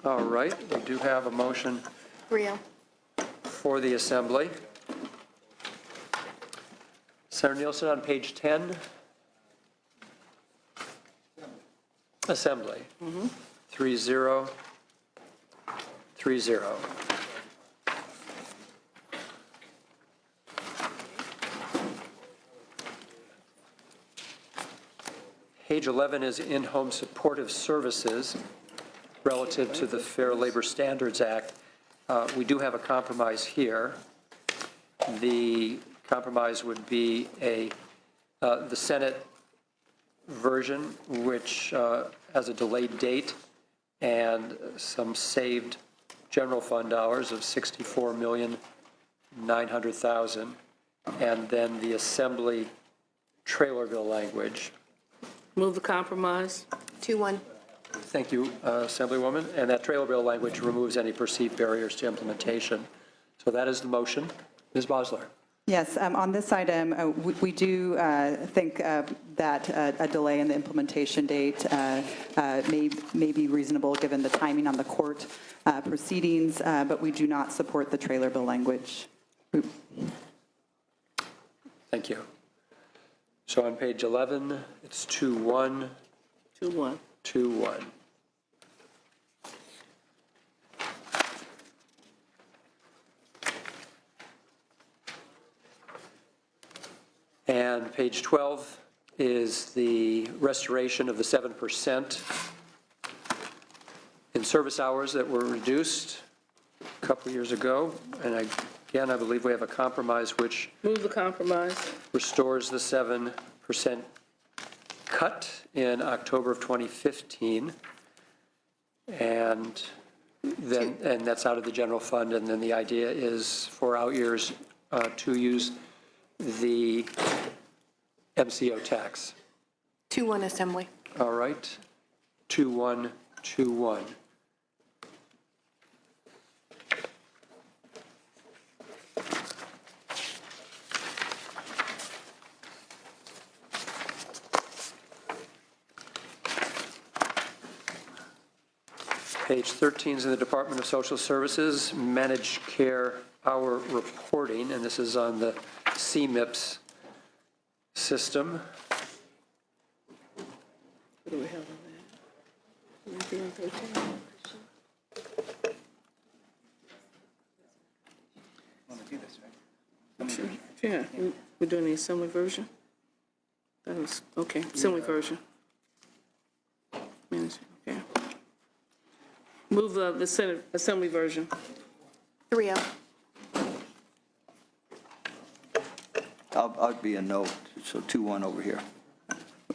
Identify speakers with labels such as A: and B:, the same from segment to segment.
A: All right, we do have a motion
B: 3-0.
A: for the Assembly. Senator Nielsen on page 10. Assembly. 3-0. 3-0. Page 11 is in-home supportive services relative to the Fair Labor Standards Act. We do have a compromise here. The compromise would be the Senate version, which has a delayed date and some saved general fund dollars of $64,900,000, and then the Assembly trailer bill language.
C: Move the compromise.
B: 2-1.
A: Thank you, Assemblywoman. And that trailer bill language removes any perceived barriers to implementation. So that is the motion. Ms. Bosler.
D: Yes, on this item, we do think that a delay in the implementation date may be reasonable given the timing on the court proceedings, but we do not support the trailer bill language.
A: Thank you. So on page 11, it's 2-1.
C: 2-1.
A: 2-1. And page 12 is the restoration of the 7% in service hours that were reduced a couple of years ago. And again, I believe we have a compromise which
C: Move the compromise.
A: restores the 7% cut in October of 2015. And that's out of the general fund. And then the idea is for out years to use the MCO tax.
B: 2-1 Assembly.
A: All right. 2-1, 2-1. Page 13 is in the Department of Social Services, Managed Care Hour Reporting, and this is on the CMIPS system.
C: What do we have on that? Anything on 13? Sure. Yeah, we're doing the Assembly version? That was, okay, Assembly version. Manager, okay. Move the Senate Assembly version.
B: 3-0.
E: I'll be a no, so 2-1 over here.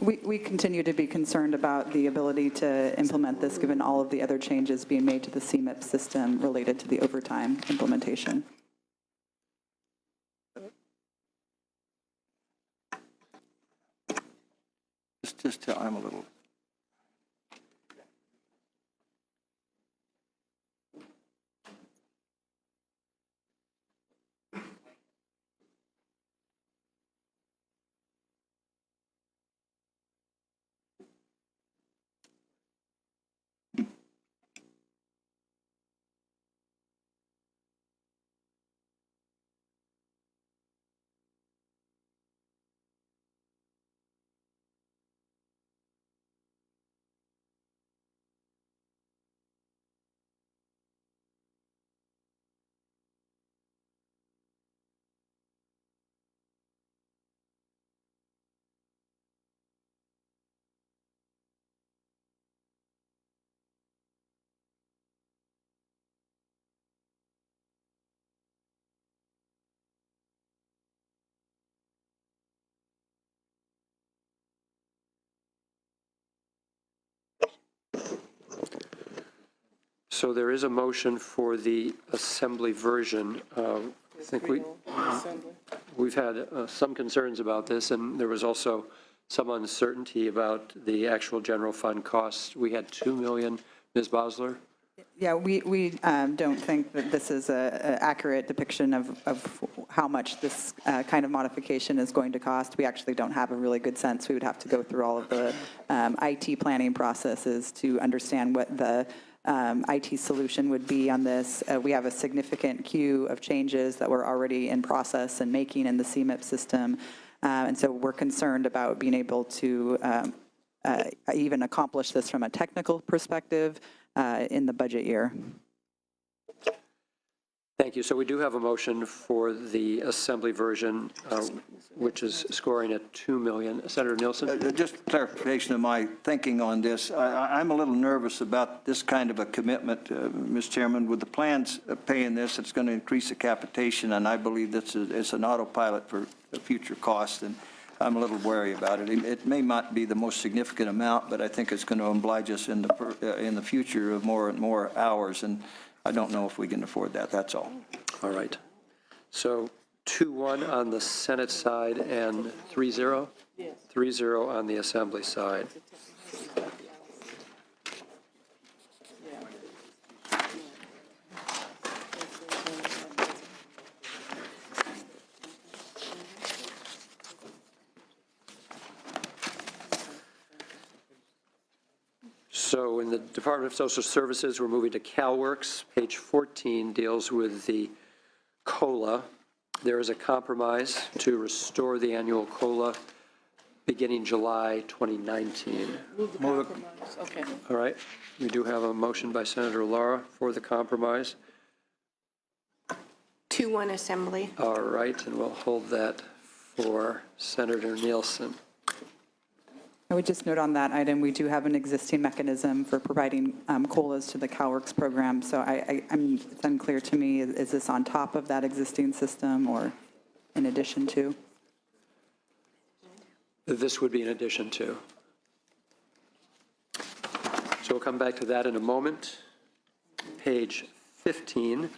D: We continue to be concerned about the ability to implement this, given all of the other changes being made to the CMIP system related to the overtime implementation.
E: Just tell, I'm a little.
A: So there is a motion for the Assembly version. I think we've had some concerns about this, and there was also some uncertainty about the actual general fund costs. We had $2 million. Ms. Bosler?
D: Yeah, we don't think that this is an accurate depiction of how much this kind of modification is going to cost. We actually don't have a really good sense. We would have to go through all of the IT planning processes to understand what the IT solution would be on this. We have a significant queue of changes that we're already in process and making in the CMIP system. And so we're concerned about being able to even accomplish this from a technical perspective in the budget year.
A: Thank you. So we do have a motion for the assembly version, which is scoring at 2 million. Senator Nielsen?
E: Just clarification of my thinking on this. I'm a little nervous about this kind of a commitment, Mr. Chairman. With the plans of paying this, it's going to increase the capitation, and I believe this is an autopilot for future costs, and I'm a little wary about it. It may not be the most significant amount, but I think it's going to oblige us in the future of more and more hours, and I don't know if we can afford that, that's all.
A: All right. So 2-1 on the Senate side and 3-0? Yes. 3-0 on the Assembly side. So in the Department of Social Services, we're moving to CalWorks. Page 14 deals with the COLA. There is a compromise to restore the annual COLA beginning July 2019.
C: Move the compromise, okay.
A: All right. We do have a motion by Senator Lara for the compromise.
B: 2-1 Assembly.
A: All right, and we'll hold that for Senator Nielsen.
D: I would just note on that item, we do have an existing mechanism for providing COLAs to the CalWorks program. So it's unclear to me, is this on top of that existing system or in addition to?
A: This would be in addition to. So we'll come back to that in a moment. Page 15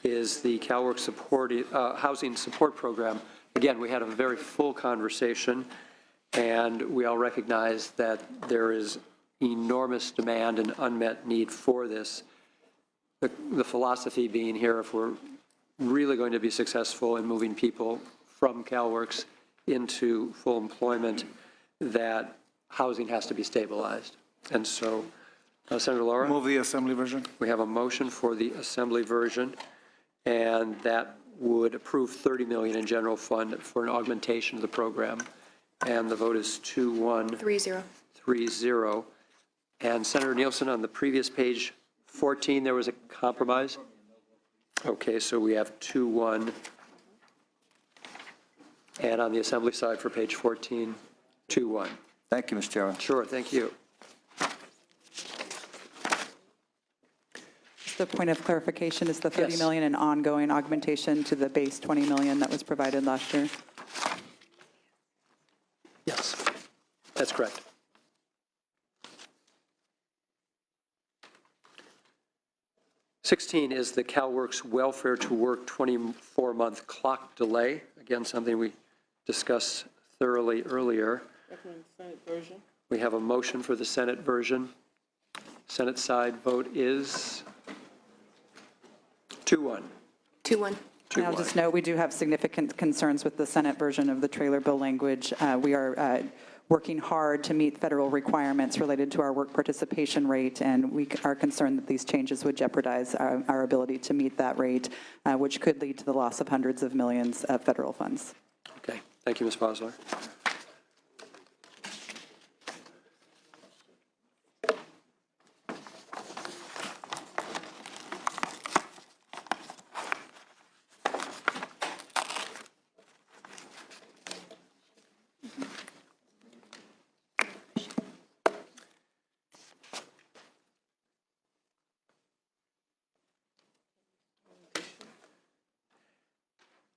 A: is the CalWorks Housing Support Program. Again, we had a very full conversation, and we all recognize that there is enormous demand and unmet need for this. The philosophy being here, if we're really going to be successful in moving people from CalWorks into full employment, that housing has to be stabilized. And so, Senator Lara?
F: Move the Assembly version.
A: We have a motion for the Assembly version, and that would approve $30 million in general fund for an augmentation of the program. And the vote is 2-1.
B: 3-0.
A: 3-0. And Senator Nielsen, on the previous page 14, there was a compromise? Okay, so we have 2-1. And on the Assembly side for page 14, 2-1.
E: Thank you, Mr. Chairman.
A: Sure, thank you.
D: Just a point of clarification, is the 30
A: Yes.
D: million an ongoing augmentation to the base 20 million that was provided last year?
A: Yes, that's correct. #16 is the CalWorks Welfare to Work 24-month clock delay. Again, something we discussed thoroughly earlier.
C: Recommend Senate version.
A: We have a motion for the Senate version. Senate side vote is 2-1.
B: 2-1.
D: And I'll just note, we do have significant concerns with the Senate version of the trailer bill language. We are working hard to meet federal requirements related to our work participation rate, and we are concerned that these changes would jeopardize our ability to meet that rate, which could lead to the loss of hundreds of millions of federal funds.
A: Okay, thank you, Ms. Bosler.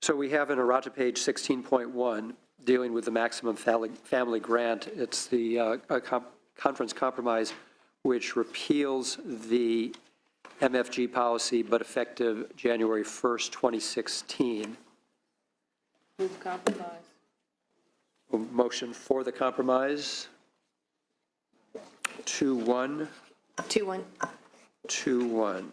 A: So we have in errata page 16.1, dealing with the maximum family grant. It's the conference compromise, which repeals the MFG policy, but effective January 1st, 2016.
C: Move compromise.
A: A motion for the compromise. 2-1.
B: 2-1.
A: 2-1.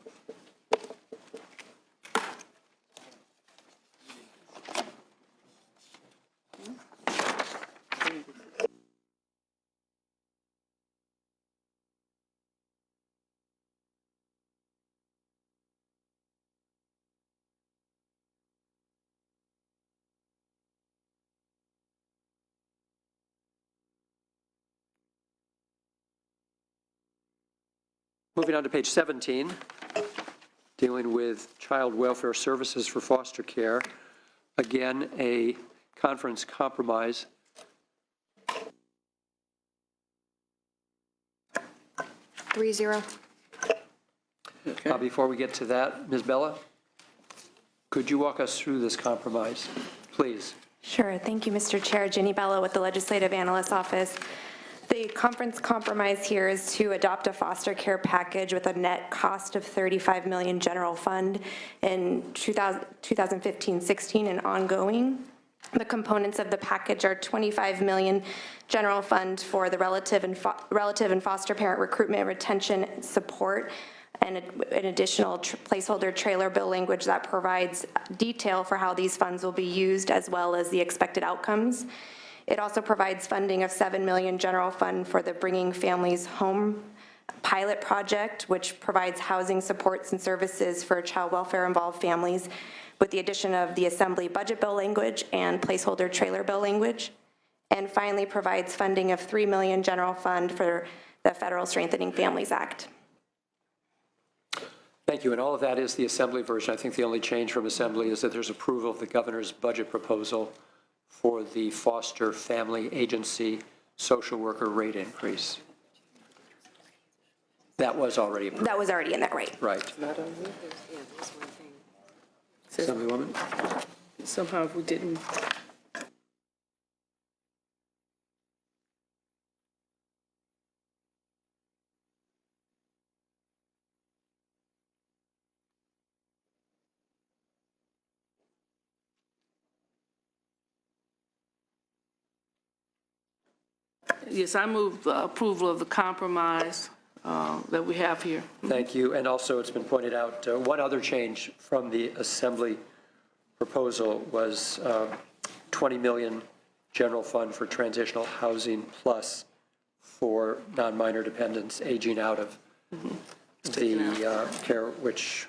A: Moving on to page 17, dealing with child welfare services for foster care. Again, a conference compromise.
B: 3-0.
C: Okay.
A: Before we get to that, Ms. Bella, could you walk us through this compromise, please?
F: Sure. Thank you, Mr. Chair. Jenny Bella with the Legislative Analyst's Office. The conference compromise here is to adopt a foster care package with a net cost of $35 million general fund in 2015-16 and ongoing. The components of the package are $25 million general fund for the relative and foster parent recruitment, retention, and support, and an additional placeholder trailer bill language that provides detail for how these funds will be used as well as the expected outcomes. It also provides funding of $7 million general fund for the Bringing Families Home pilot project, which provides housing supports and services for child welfare involved families, with the addition of the Assembly budget bill language and placeholder trailer bill language. And finally, provides funding of $3 million general fund for the Federal Strengthening Families Act.
A: Thank you, and all of that is the Assembly version. I think the only change from Assembly is that there's approval of the governor's budget proposal for the foster family agency social worker rate increase. That was already approved.
F: That was already in there, right?
A: Right. Assemblywoman?
C: Somehow if we didn't, yes, I move approval of the compromise that we have here.
A: Thank you, and also it's been pointed out, one other change from the Assembly proposal was $20 million general fund for transitional housing plus for non-minor dependents aging out of the care, which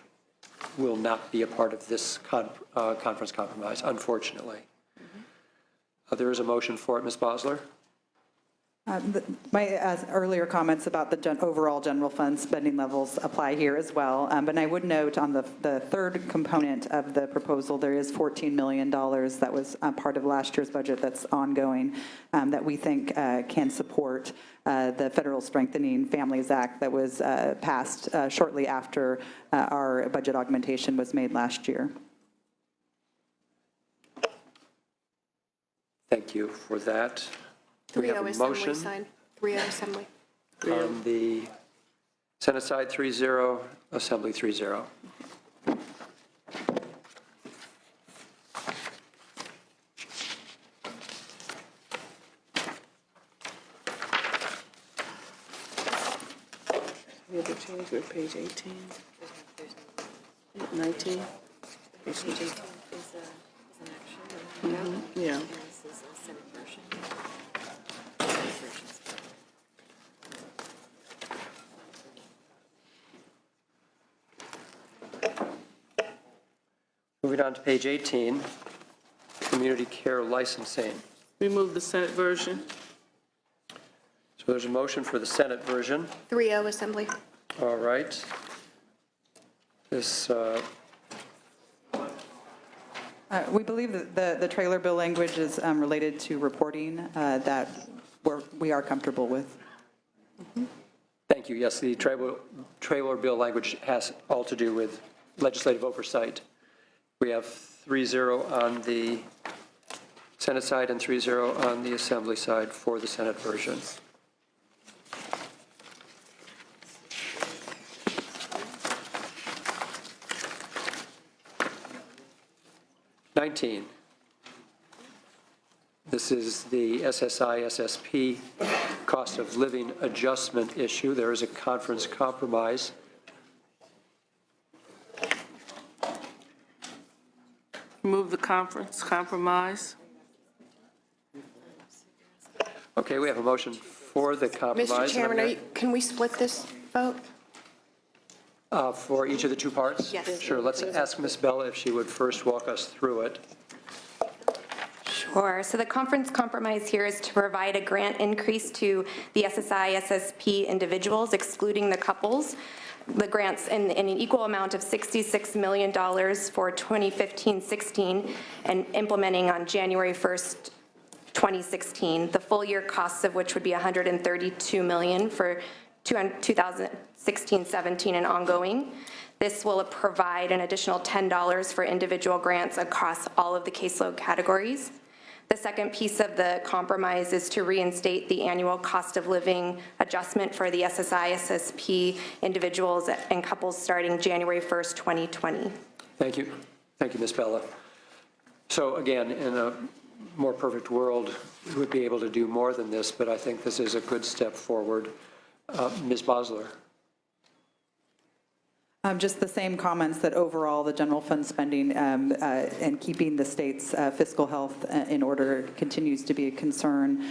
A: will not be a part of this conference compromise, unfortunately. There is a motion for it, Ms. Bosler.
D: My earlier comments about the overall general fund spending levels apply here as well. But I would note on the third component of the proposal, there is $14 million that was part of last year's budget that's ongoing that we think can support the Federal Strengthening Families Act that was passed shortly after our budget augmentation was made last year.
A: Thank you for that. We have
B: 3-0
A: a
B: Assembly
A: motion
B: side. 3-0 Assembly.
A: on the Senate side 3-0, Assembly 3-0.
C: We have to change with page 18, 19.
G: Page 18 is an action.
C: Yeah.
G: And this is a Senate version.
A: Moving on to page 18, community care licensing.
C: We move the Senate version.
A: So there's a motion for the Senate version.
B: 3-0 Assembly.
A: All right. This,
D: We believe that the trailer bill language is related to reporting that we are comfortable with.
A: thank you, yes, the trailer bill language has all to do with legislative oversight. We have 3-0 on the Senate side and 3-0 on the Assembly side for the Senate version. (19). This is the SSI, SSP cost of living adjustment issue. There is a conference compromise.
C: Move the compromise.
A: Okay, we have a motion for the compromise.
B: Mr.
A: and I'm
B: Chairman,
A: gonna-
B: can we split this vote?
A: For each of the two parts?
B: Yes.
A: Sure, let's ask Ms. Bella if she would first walk us through it.
F: Sure. So the conference compromise here is to provide a grant increase to the SSI, SSP individuals, excluding the couples. The grants in an equal amount of $66 million for 2015-16 and implementing on January 1st, 2016, the full year costs of which would be $132 million for 2016-17 and ongoing. This will provide an additional $10 for individual grants across all of the caseload categories. The second piece of the compromise is to reinstate the annual cost of living adjustment for the SSI, SSP individuals and couples starting January 1st, 2020.
A: Thank you. Thank you, Ms. Bella. So again, in a more perfect world, we would be able to do more than this, but I think this is a good step forward. Ms. Bosler.
D: Just the same comments that overall the general fund spending and keeping the state's fiscal health in order continues to be a concern.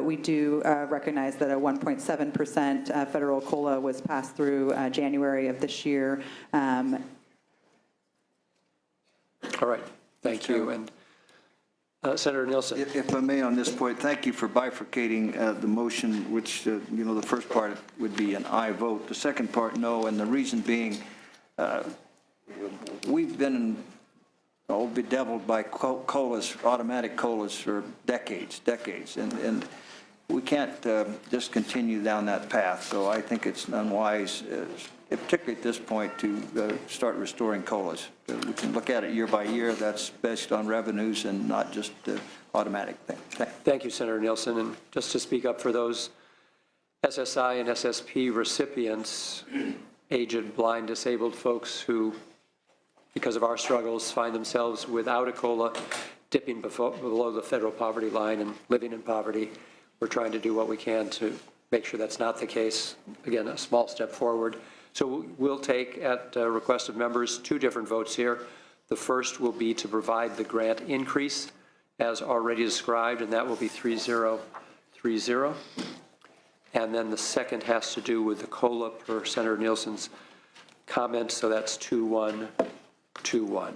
D: We do recognize that a 1.7% federal COLA was passed through January of this year.
A: All right, thank you. And Senator Nielsen.
E: If I may on this point, thank you for bifurcating the motion, which, the first part would be an aye vote. The second part, no, and the reason being, we've been bedeviled by COLAs, automatic COLAs for decades, and we can't just continue down that path. So I think it's unwise, particularly at this point, to start restoring COLAs. We can look at it year by year. That's based on revenues and not just automatic thing.
A: Thank you, Senator Nielsen. And just to speak up for those SSI and SSP recipients, aged, blind, disabled folks who, because of our struggles, find themselves without a COLA, dipping below the federal poverty line and living in poverty. We're trying to do what we can to make sure that's not the case. Again, a small step forward. So we'll take, at request of members, two different votes here. The first will be to provide the grant increase as already described, and that will be 3-0-3-0. And then the second has to do with the COLA per Senator Nielsen's comment, so that's 2-1-2-1.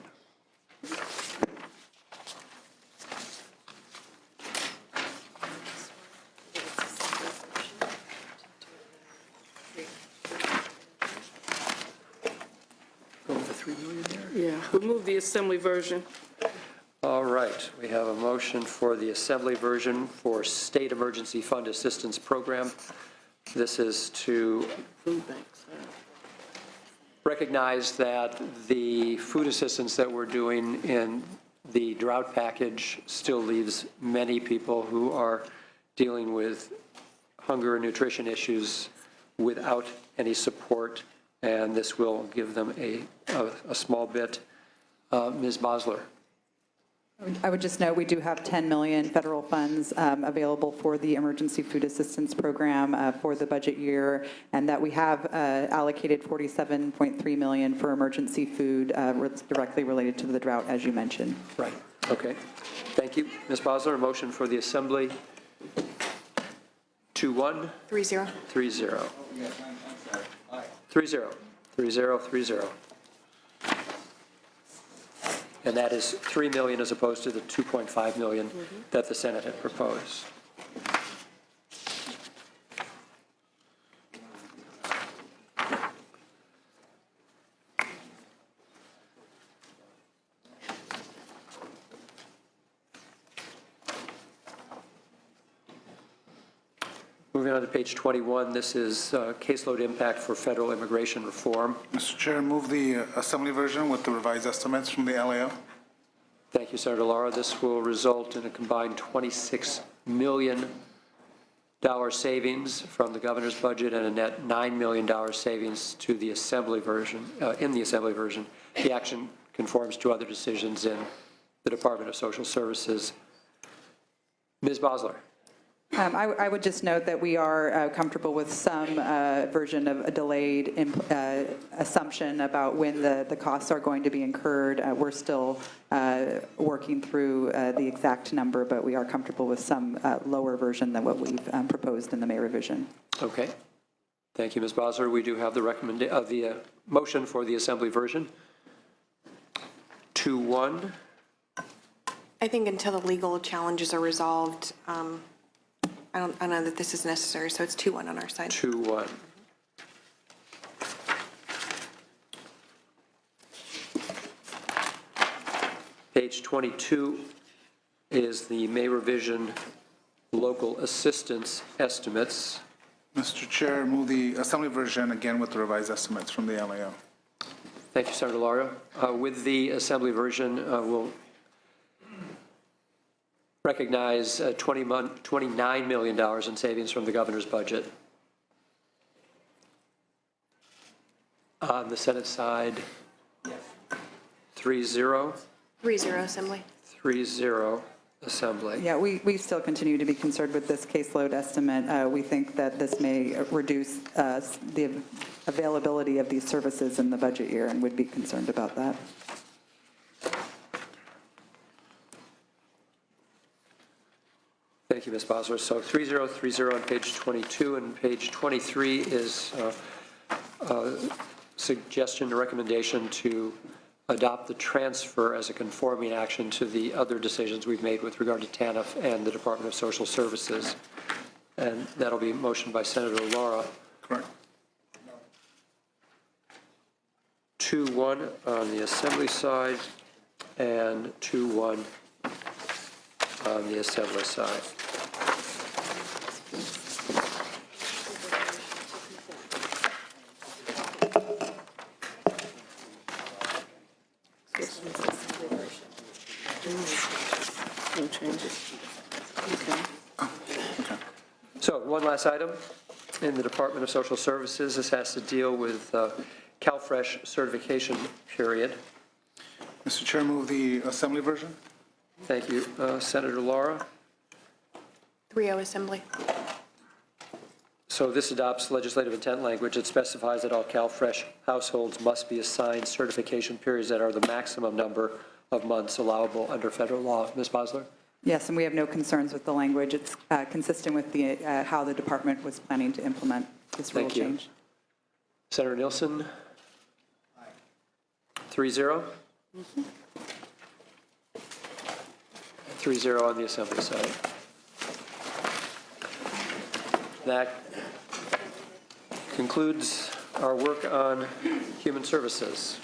A: Go with the 3 million there?
C: Yeah, we'll move the assembly version.
A: All right, we have a motion for the assembly version for State Emergency Fund Assistance Program. This is to
C: Food banks.
A: recognize that the food assistance that we're doing in the drought package still leaves many people who are dealing with hunger and nutrition issues without any support, and this will give them a small bit. Ms. Bosler.
D: I would just note we do have 10 million federal funds available for the Emergency Food Assistance Program for the budget year, and that we have allocated $47.3 million for emergency food directly related to the drought, as you mentioned.
A: Right, okay. Thank you. Ms. Bosler, a motion for the assembly. 2-1.
B: 3-0.
A: 3-0. 3-0. 3-0. 3-0. And that is 3 million as opposed to the 2.5 million that the Senate had proposed. Moving on to page 21, this is caseload impact for federal immigration reform.
H: Mr. Chair, move the assembly version with the revised estimates from the LAO.
A: Thank you, Senator Lara. This will result in a combined $26 million savings from the governor's budget and a net $9 million savings to the assembly version. In the assembly version, the action conforms to other decisions in the Department of Social Services. Ms. Bosler.
D: I would just note that we are comfortable with some version of a delayed assumption about when the costs are going to be incurred. We're still working through the exact number, but we are comfortable with some lower version than what we've proposed in the May revision.
A: Okay. Thank you, Ms. Bosler. We do have the motion for the assembly version. 2-1.
B: I think until the legal challenges are resolved, I don't know that this is necessary, so it's 2-1 on our side.
A: 2-1. Page 22 is the May revision local assistance estimates.
H: Mr. Chair, move the assembly version again with the revised estimates from the MAO.
A: Thank you, Senator Lara. With the assembly version, we'll recognize $29 million in savings from the governor's budget. On the Senate side, 3-0.
B: 3-0 Assembly.
A: 3-0 Assembly.
D: Yeah, we still continue to be concerned with this caseload estimate. We think that this may reduce the availability of these services in the budget year and would be concerned about that.
A: Thank you, Ms. Bosler. So 3-0, 3-0 on page 22, and page 23 is suggestion, a recommendation to adopt the transfer as a conforming action to the other decisions we've made with regard to TANF and the Department of Social Services. And that'll be motioned by Senator Lara.
H: Correct.
A: 2-1 on the Assembly side and 2-1 on the Assembly side.
C: No changes. Okay.
A: So one last item in the Department of Social Services. This has to deal with CalFresh certification period.
H: Mr. Chair, move the assembly version.
A: Thank you, Senator Lara.
B: 3-0 Assembly.
A: So this adopts legislative intent language. It specifies that all CalFresh households must be assigned certification periods that are the maximum number of months allowable under federal law. Ms. Bosler?
D: Yes, and we have no concerns with the language. It's consistent with the how the department was planning to implement this rule
A: Thank you.
D: change.
A: Senator Nielsen? 3-0? 3-0 on the Assembly side. That concludes our work on human services.